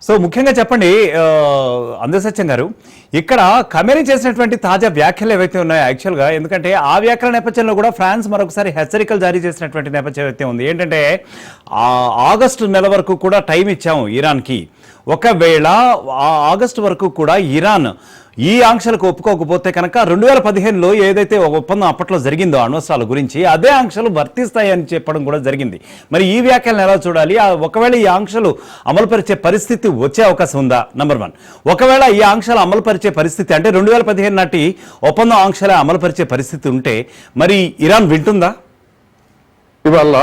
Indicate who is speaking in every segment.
Speaker 1: So ముఖ్యంగా చెప్పండి అందసత్యం గారు, ఇక్కడ ఖమేనీ చేసినటువంటి తాజా వ్యాఖ్యలు ఏవైతే ఉన్నాయో యాక్చువల్గా, ఎందుకంటే ఆ వ్యాఖ్యల నేపథ్యంలో కూడా ఫ్రాన్స్ మరొకసారి హెచ్చరికలు జారీ చేసినటువంటి నేపథ్యం అయితే ఉంది. ఏంటంటే ఆగస్టు నెల వరకు కూడా టైం ఇచ్చాము ఇరాన్కి. ఒకవేళ ఆగస్టు వరకు కూడా ఇరాన్ ఈ ఆంక్షలకు ఒప్పుకోకపోతే కనుక 2015లో ఏదైతే ఒక ఒప్పందం అప్పట్లో జరిగిందో అణ్వస్త్రాల గురించి, అదే ఆంక్షలు వర్తిస్తాయని చెప్పడం కూడా జరిగింది. మరి ఈ వ్యాఖ్యలను ఎలా చూడాలి? ఒకవేళ ఈ ఆంక్షలు అమలుపరిచే పరిస్థితి వచ్చే అవకాశం ఉందా? నంబర్ 1. ఒకవేళ ఈ ఆంక్షలు అమలుపరిచే పరిస్థితి అంటే 2015 నాటి ఒప్పందం ఆంక్షలే అమలుపరిచే పరిస్థితి ఉంటే మరి ఇరాన్ వింటుందా?
Speaker 2: ఇవాళ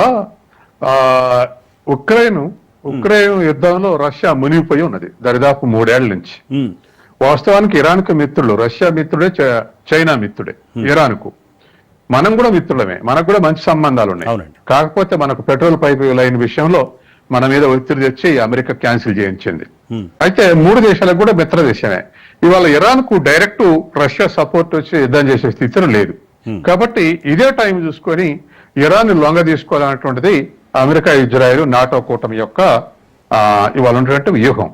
Speaker 2: ఉక్రెయిన్ యుద్ధంలో రష్యా మునిగిపోయి ఉన్నది దరిదాపు 3 ఏళ్ల నుంచి. వాస్తవానికి ఇరాన్కు మిత్రులు, రష్యా మిత్రుడే, చైనా మిత్రుడే ఇరాన్కు. మనం కూడా మిత్రులమే, మనకు కూడా మంచి సంబంధాలు ఉన్నాయి. కాకపోతే మనకు పెట్రోల్ పైప్ లైన్ విషయంలో మన మీద ఒత్తిడి తెచ్చి అమెరికా క్యాన్సిల్ చేయించింది. అయితే 3 దేశాలకు కూడా మిత్ర దేశమే. ఇవాళ ఇరాన్ కు డైరెక్ట్ రష్యా సపోర్ట్ వచ్చి యుద్ధం చేసే స్థితిలో లేదు. కాబట్టి ఇదే టైం చూసుకొని ఇరాన్ లొంగ తీసుకోవాలన్నటువంటిది అమెరికా, ఇజ్రాయెల్, నాటో కూటమి యొక్క ఇవాళ ఉన్నటువంటి వ్యూహం.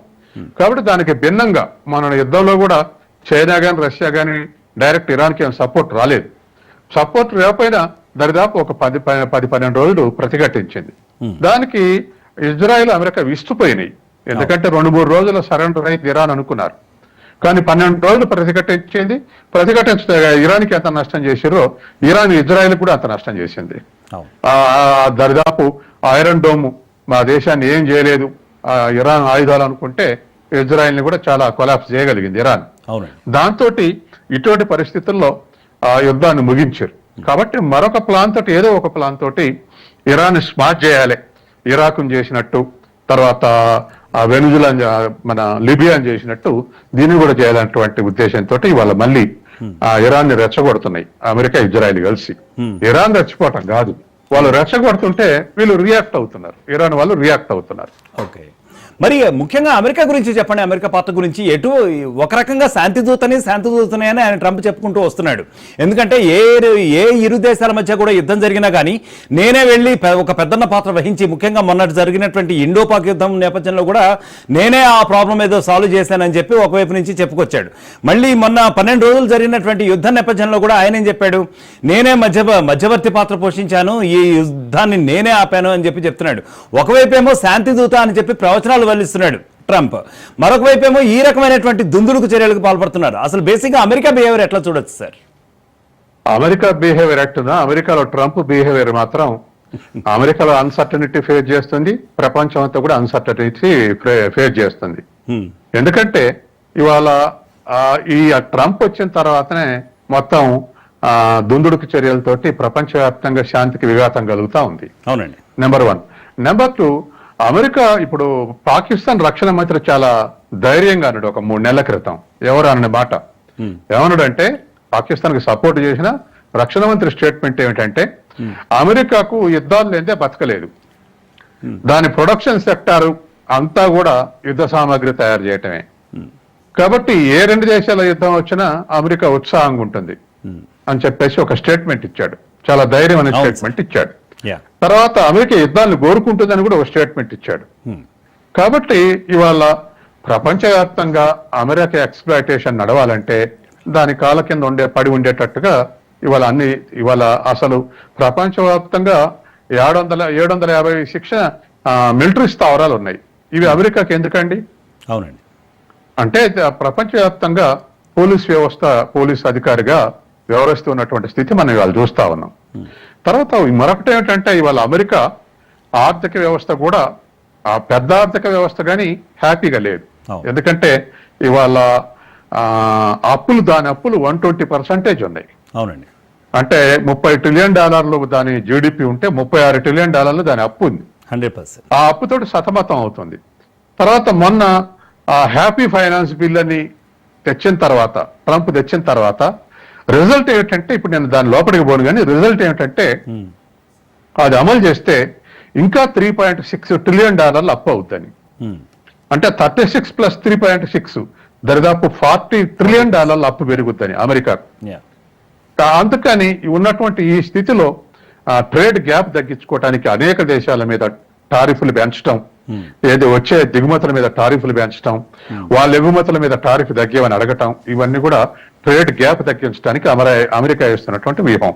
Speaker 2: కాబట్టి దానికి భిన్నంగా మన యుద్ధంలో కూడా చైనా గాని రష్యా గాని డైరెక్ట్ ఇరాన్కి ఏం సపోర్ట్ రాలేదు. సపోర్ట్ లేకపోయినా దరిదాపు ఒక 10-12 రోజులు ప్రతిఘటించింది. దానికి ఇజ్రాయెల్, అమెరికా విస్తుపోయినాయి. ఎందుకంటే 2-3 రోజుల సరెండర్ అయితే ఇరాన్ అనుకున్నారు. కానీ 12 రోజులు ప్రతిఘటించింది. ప్రతిఘటించే ఇరాన్కి ఎంత నష్టం చేసిరో ఇరాన్ ఇజ్రాయెల్ కూడా అంత నష్టం చేసింది. దరిదాపు ఐరన్ డోమ్ మా దేశాన్ని ఏం చేయలేదు, ఇరాన్ ఆయుధాలు అనుకుంటే ఇజ్రాయెల్ ని కూడా చాలా కొలాప్స్ చేయగలిగింది ఇరాన్. దాంతో ఇటువంటి పరిస్థితుల్లో ఆ యుద్ధాన్ని ముగించారు. కాబట్టి మరొక ప్లాన్ తోటి, ఏదో ఒక ప్లాన్ తోటి ఇరాన్ స్మార్ట్ చేయాలి. ఇరాకును చేసినట్టు, తర్వాత వెనుజులా, మన లిబియాని చేసినట్టు దీన్ని కూడా చేయాలన్నటువంటి ఉద్దేశంతో ఇవాళ మళ్ళీ ఇరాన్ ని రెచ్చగొడుతున్నాయి అమెరికా, ఇజ్రాయెల్ కలిసి. ఇరాన్ రెచ్చిపోవటం కాదు, వాళ్ళు రెచ్చగొడుతుంటే వీళ్ళు రియాక్ట్ అవుతున్నారు, ఇరాన్ వాళ్ళు రియాక్ట్ అవుతున్నారు.
Speaker 1: ఓకే, మరి ముఖ్యంగా అమెరికా గురించి చెప్పండి. అమెరికా పాత్ర గురించి ఒక రకంగా శాంతిదూతని అని ఆయన ట్రంప్ చెప్పుకుంటూ వస్తున్నాడు. ఎందుకంటే ఏ ఇరు దేశాల మధ్య కూడా యుద్ధం జరిగినా కానీ నేనే వెళ్ళి ఒక పెద్దన్న పాత్ర వహించి, ముఖ్యంగా మొన్న జరిగినటువంటి ఇండో పాక్ యుద్ధం నేపథ్యంలో కూడా నేనే ఆ ప్రాబ్లం ఏదో సాల్వ్ చేశానని చెప్పి ఒకవైపు నుంచి చెప్పుకొచ్చాడు. మళ్ళీ మొన్న 12 రోజులు జరిగినటువంటి యుద్ధ నేపథ్యంలో కూడా ఆయన ఏం చెప్పాడు? నేనే మధ్యవర్తి పాత్ర పోషించాను, ఈ యుద్ధాన్ని నేనే ఆపాను అని చెప్పి చెప్తున్నాడు. ఒకవైపు ఏమో శాంతిదూత అని చెప్పి ప్రవచనాలు వల్లిస్తున్నాడు ట్రంప్, మరొక వైపు ఏమో ఈ రకమైనటువంటి దుందుడుకు చర్యలకు పాల్పడుతున్నారు. అసలు బేసిక్ గా అమెరికా బిహేవియర్ ఎట్లా చూడొచ్చు సార్?
Speaker 2: అమెరికా బిహేవియర్ ఎట్టున్నా, అమెరికాలో ట్రంప్ బిహేవియర్ మాత్రం అమెరికాలో అన్సర్టనిటీ ఫేస్ చేస్తుంది, ప్రపంచం అంతా కూడా అన్సర్టనిటీ ఫేస్ చేస్తుంది. ఎందుకంటే ఇవాళ ఈ ట్రంప్ వచ్చిన తర్వాతనే మొత్తం దుందుడుకు చర్యలతోటి ప్రపంచవ్యాప్తంగా శాంతికి విఘాతం కలుగుతా ఉంది.
Speaker 1: అవునండి,
Speaker 2: నెంబర్ 1. నెంబర్ 2, అమెరికా ఇప్పుడు పాకిస్తాన్ రక్షణ మంత్రి చాలా ధైర్యంగా అన్నాడు ఒక 3 నెలల క్రితం. ఎవరు అన్న మాట ఏమన్నాడంటే, పాకిస్తాన్ కి సపోర్ట్ చేసిన రక్షణ మంత్రి స్టేట్మెంట్ ఏమిటంటే, అమెరికాకు యుద్ధాలు లేదే బతకలేదు, దాని ప్రొడక్షన్ సెక్టార్ అంతా కూడా యుద్ధ సామాగ్రి తయారు చేయటమే. కాబట్టి ఏ 2 దేశాల యుద్ధం వచ్చినా అమెరికా ఉత్సాహంగా ఉంటుంది అని చెప్పేసి ఒక స్టేట్మెంట్ ఇచ్చాడు. చాలా ధైర్యం అనే స్టేట్మెంట్ ఇచ్చాడు. తర్వాత అమెరికా యుద్ధాలను కోరుకుంటుందని కూడా ఒక స్టేట్మెంట్ ఇచ్చాడు. కాబట్టి ఇవాళ ప్రపంచవ్యాప్తంగా అమెరికా ఎక్స్‌ప్లాయిటేషన్ నడవాలంటే దాని కాళ్ళ కింద పడి ఉండేటట్టుగా ఇవాళ అసలు ప్రపంచవ్యాప్తంగా 750 శిక్షణ మిలిటరీ స్థావరాలు ఉన్నాయి. ఇవి అమెరికాకి ఎందుకండి?
Speaker 1: అవునండి,
Speaker 2: అంటే ప్రపంచవ్యాప్తంగా పోలీస్ అధికారిగా వ్యవహరిస్తున్నటువంటి స్థితి మనం ఇవాళ చూస్తా ఉన్నాం. తర్వాత మరొకటి ఏమిటంటే, ఇవాళ అమెరికా ఆర్థిక వ్యవస్థ కూడా పెద్ద ఆర్థిక వ్యవస్థ కానీ హ్యాపీగా లేదు. ఎందుకంటే ఇవాళ దాని అప్పులు 120% ఉన్నాయి.
Speaker 1: అవునండి,
Speaker 2: అంటే $30 ట్రిలియన్ దాని జీడిపి ఉంటే $36 ట్రిలియన్ దాని అప్పు ఉంది.
Speaker 1: 100%.
Speaker 2: ఆ అప్పుతోటి సతమతం అవుతుంది. తర్వాత మొన్న హ్యాపీ ఫైనాన్స్ బిల్ అని ట్రంప్ తెచ్చిన తర్వాత రిజల్ట్ ఏమిటంటే, ఇప్పుడు నేను దాని లోపలికి పోను కానీ రిజల్ట్ ఏమిటంటే, అది అమలు చేస్తే ఇంకా $3.6 ట్రిలియన్ అప్పు అవుతుంది. అంటే 36 + 3.6 దరిదాపు $40 ట్రిలియన్ అప్పు పెరుగుతుంది అమెరికాకు. అందుకని ఉన్నటువంటి ఈ స్థితిలో ట్రేడ్ గ్యాప్ తగ్గించుకోవడానికి అనేక దేశాల మీద టారిఫ్లు పెంచడం, ఏది వచ్చే దిగుమతుల మీద టారిఫ్లు పెంచడం, వాళ్ళ ఎగుమతుల మీద టారిఫ్ తగ్గేవని అడగటం, ఇవన్నీ కూడా ట్రేడ్ గ్యాప్ తగ్గించడానికి అమెరికా వేస్తున్నటువంటి వ్యూహం.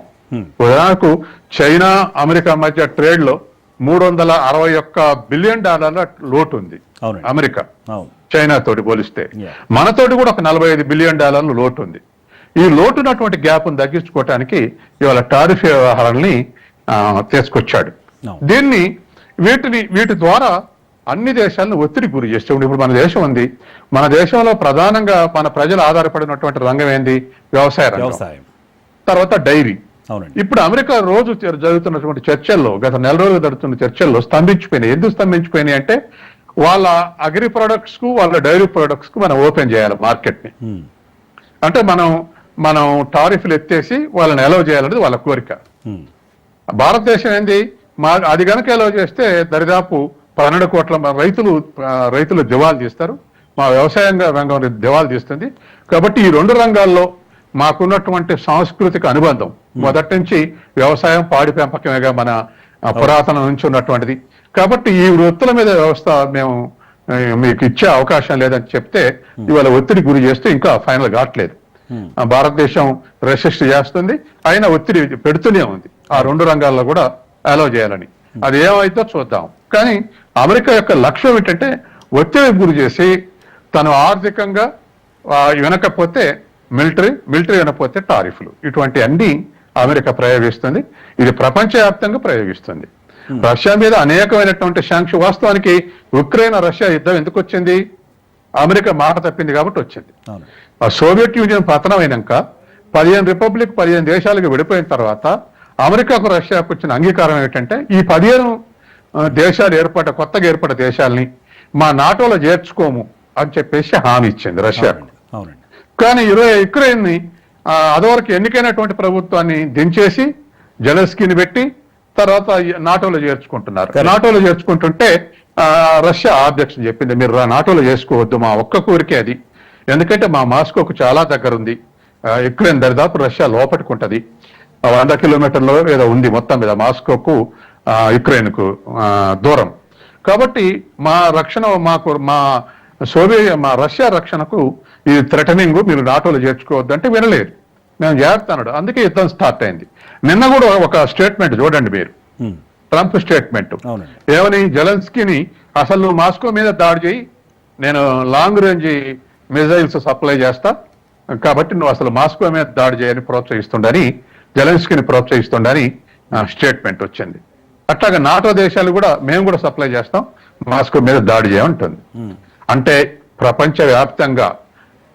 Speaker 2: ఉదాహరణకు చైనా అమెరికా మధ్య ట్రేడ్ లో $361 బిలియన్ లోటు ఉంది అమెరికా చైనా తోటి పోలిస్తే. మనతోటి కూడా ఒక $45 బిలియన్ లోటు ఉంది. ఈ లోటున్నటువంటి గ్యాప్ తగ్గించుకోవటానికి ఇవాళ టారిఫ్ వ్యవహారాలని తీసుకొచ్చాడు. దీన్ని వీటి ద్వారా అన్ని దేశాలను ఒత్తిడి గురి చేస్తే ఇప్పుడు మన దేశం ఉంది. మన దేశంలో ప్రధానంగా మన ప్రజలు ఆధారపడినటువంటి రంగం ఏంది? వ్యవసాయ రంగం, తర్వాత డైరీ. ఇప్పుడు అమెరికా రోజు జరుగుతున్నటువంటి చర్చల్లో, గత నెల రోజులు జరుగుతున్న చర్చల్లో స్తంభించిపోయినాయి. ఎందుకు స్తంభించిపోయినాయి అంటే వాళ్ళ అగ్రి ప్రొడక్ట్స్ కు వాళ్ళ డైరీ ప్రొడక్ట్స్ కు మనం ఓపెన్ చేయాలి మార్కెట్ ని. అంటే మనం టారిఫ్లు ఎత్తేసి వాళ్ళని ఎలవ్ చేయాలనేది వాళ్ళ కోరిక. భారతదేశం ఏంది, అది కనుక ఎలవ్ చేస్తే దరిదాపు 12 కోట్ల రైతులు దివాలు తీస్తారు, మా వ్యవసాయ రంగం దివాలు తీస్తుంది. కాబట్టి ఈ రెండు రంగాల్లో మాకున్నటువంటి సాంస్కృతిక అనుబంధం మొదటి నుంచి వ్యవసాయం, పాడి పెంపకమేగా మన పురాతనం నుంచి ఉన్నటువంటిది. కాబట్టి ఈ వృత్తుల మీద వ్యవస్థ మేము మీకు ఇచ్చే అవకాశం లేదని చెప్తే ఇవాళ ఒత్తిడి గురి చేస్తే ఇంకా ఫైనల్ కావట్లేదు. భారతదేశం రెసిస్ట్ చేస్తుంది, అయినా ఒత్తిడి పెడుతూనే ఉంది ఆ రెండు రంగాల్లో కూడా అలౌ చేయాలని. అది ఏమైతే చూద్దాం. కానీ అమెరికా యొక్క లక్ష్యం ఏంటంటే ఒత్తిడి గురి చేసి తను ఆర్థికంగా వినకపోతే మిలిటరీ వినకపోతే టారిఫ్లు, ఇటువంటి అన్ని అమెరికా ప్రయోగిస్తుంది. ఇది ప్రపంచవ్యాప్తంగా ప్రయోగిస్తుంది. రష్యా మీద అనేకమైనటువంటి శాంక్షన్. వాస్తవానికి ఉక్రెయిన్ రష్యా యుద్ధం ఎందుకు వచ్చింది? అమెరికా మాట తప్పింది కాబట్టి వచ్చింది. ఆ సోవియట్ యూనియన్ పతనం అయినాక 15 దేశాలకు విడిపోయిన తర్వాత అమెరికాకు రష్యాకు వచ్చిన అంగీకారం ఏంటంటే ఈ 15 దేశాలు కొత్తగా ఏర్పడ్డ దేశాలని మా నాటోలో చేర్చుకోము అని చెప్పేసి హామీ ఇచ్చింది రష్యాకు. కానీ యుక్రెయిన్ ని అదివరకు ఎన్నికైనటువంటి ప్రభుత్వాన్ని దించేసి జెలెన్స్కీని పెట్టి తర్వాత నాటోలో చేర్చుకుంటున్నారు. నాటోలో చేర్చుకుంటుంటే రష్యా అధ్యక్షుడు చెప్పింది, మీరు నాటోలో చేసుకోవద్దు, మా ఒక్క కోరికే అది. ఎందుకంటే మా మాస్కోకు చాలా దగ్గర ఉంది. యుక్రెయిన్ దరిదాపు రష్యా లోపట్టుకుంటది, 100 కిలోమీటర్లో ఏదో ఉంది మొత్తం మీద మాస్కోకు యుక్రెయిన్ కు దూరం. కాబట్టి మా రక్షణ మా రష్యా రక్షణకు ఇది థ్రెటనింగ్, మీరు నాటోలో చేర్చుకోవద్దు అంటే వినలేదు. నేను చేస్తాను, అందుకే యుద్ధం స్టార్ట్ అయింది. నిన్న కూడా ఒక స్టేట్మెంట్ చూడండి మీరు, ట్రంప్ స్టేట్మెంట్ ఏమని, జెలెన్స్కీని అసలు నువ్వు మాస్కో మీద దాడి చేయి, నేను లాంగ్ రేంజ్ మిజైల్స్ సప్లై చేస్తా, కాబట్టి నువ్వు అసలు మాస్కో మీద దాడి చేయని జెలెన్స్కీని ప్రోత్సహిస్తుండని స్టేట్మెంట్ వచ్చింది. అట్లాగే నాటో దేశాలు కూడా మేము కూడా సప్లై చేస్తాం, మాస్కో మీద దాడి చేయమంటుంది. అంటే ప్రపంచ వ్యాప్తంగా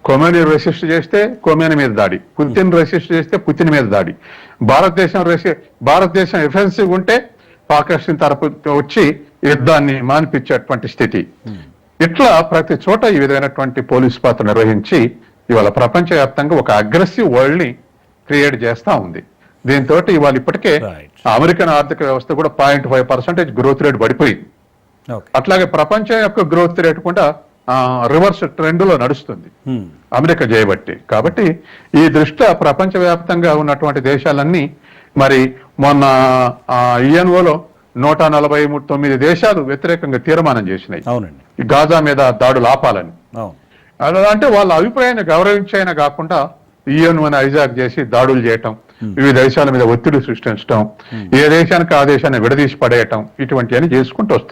Speaker 2: కొమెని రెసిస్ట్ చేస్తే కొమెని మీద దాడి, పుతిన్ రెసిస్ట్ చేస్తే పుతిన్ మీద దాడి, భారతదేశం ఎఫెన్సివ్ ఉంటే పాకిస్తాన్ తరపు వచ్చి యుద్ధాన్ని మాన్పించేటువంటి స్థితి. ఇట్లా ప్రతి చోట ఈ విధమైనటువంటి పోలీస్ పాత్ర నిర్వహించి ఇవాళ ప్రపంచవ్యాప్తంగా ఒక అగ్రెసివ్ వరల్డ్ ని క్రియేట్ చేస్తా ఉంది. దీంతో ఇవాళ ఇప్పటికే అమెరికన్ ఆర్థిక వ్యవస్థ కూడా 0.5% గ్రోత్ రేట్ పడిపోయింది. అట్లాగే ప్రపంచం యొక్క గ్రోత్ రేట్ కూడా రివర్స్ ట్రెండ్ లో నడుస్తుంది అమెరికా చేయబట్టి. కాబట్టి ఈ దృష్ట్యా ప్రపంచవ్యాప్తంగా ఉన్నటువంటి దేశాలన్నీ మరి మొన్న యుఎన్ఓలో 149 దేశాలు వ్యతిరేకంగా తీర్మానం చేసినాయి ఈ గాజా మీద దాడులు ఆపాలని. అంటే వాళ్ళ అభిప్రాయాన్ని గౌరవించైనా కాకుండా యుఎన్ఓని హైజాక్ చేసి దాడులు చేయటం, వివిధ దేశాల మీద ఒత్తిడి సృష్టించడం, ఏ దేశానికి ఆ దేశాన్ని విడదీసి పడేయటం, ఇటువంటివన్నీ చేసుకుంటూ వస్తుంది.